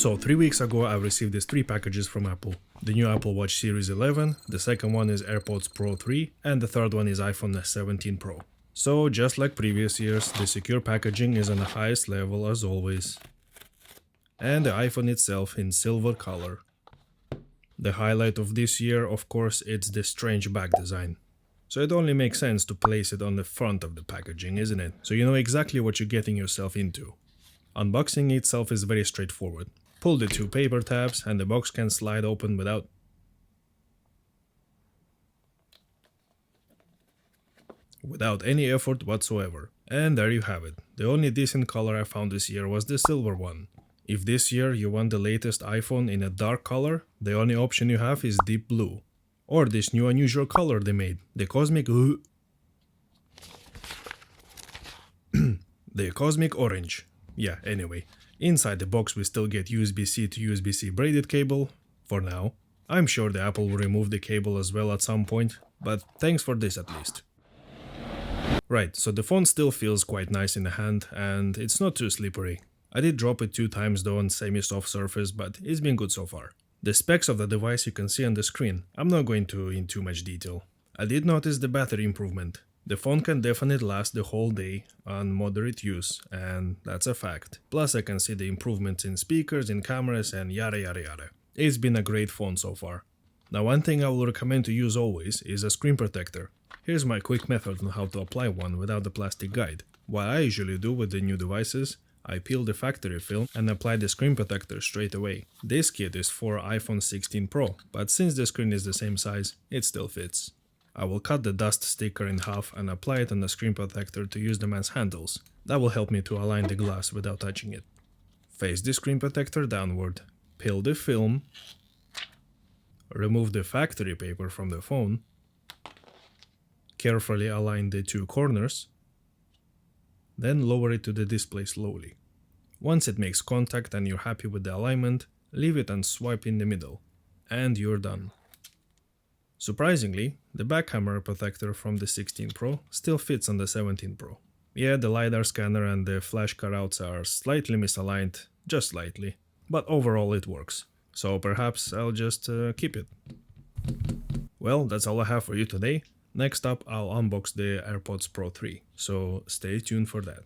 So 3 weeks ago I received these 3 packages from Apple. The new Apple Watch Series 11, the second one is AirPods Pro 3, and the third one is iPhone 17 Pro. So just like previous years, the secure packaging is on the highest level as always. And the iPhone itself in silver color. The highlight of this year, of course, it's the strange back design. So it only makes sense to place it on the front of the packaging, isn't it? So you know exactly what you're getting yourself into. Unboxing itself is very straightforward. Pull the 2 paper tabs and the box can slide open without any effort whatsoever. And there you have it. The only decent color I found this year was the silver one. If this year you want the latest iPhone in a dark color, the only option you have is deep blue. Or this new unusual color they made, the cosmic the cosmic orange. Yeah, anyway. Inside the box we still get USB-C to USB-C braided cable, for now. I'm sure the Apple will remove the cable as well at some point, but thanks for this at least. Right, so the phone still feels quite nice in the hand and it's not too slippery. I did drop it 2 times though on semi-soft surface, but it's been good so far. The specs of the device you can see on the screen. I'm not going in too much detail. I did notice the battery improvement. The phone can definitely last the whole day on moderate use, and that's a fact. Plus I can see the improvements in speakers, in cameras and yada yada yada. It's been a great phone so far. Now one thing I will recommend to use always is a screen protector. Here's my quick method on how to apply one without the plastic guide. What I usually do with the new devices, I peel the factory film and apply the screen protector straight away. This kit is for iPhone 16 Pro, but since the screen is the same size, it still fits. I will cut the dust sticker in half and apply it on the screen protector to use them as handles. That will help me to align the glass without touching it. Face the screen protector downward, peel the film, remove the factory paper from the phone, carefully align the 2 corners, then lower it to the display slowly. Once it makes contact and you're happy with the alignment, leave it and swipe in the middle. And you're done. Surprisingly, the back camera protector from the 16 Pro still fits on the 17 Pro. Yeah, the LiDAR scanner and the flash cutouts are slightly misaligned, just slightly, but overall it works. So perhaps I'll just keep it. Well, that's all I have for you today. Next up, I'll unbox the AirPods Pro 3, so stay tuned for that.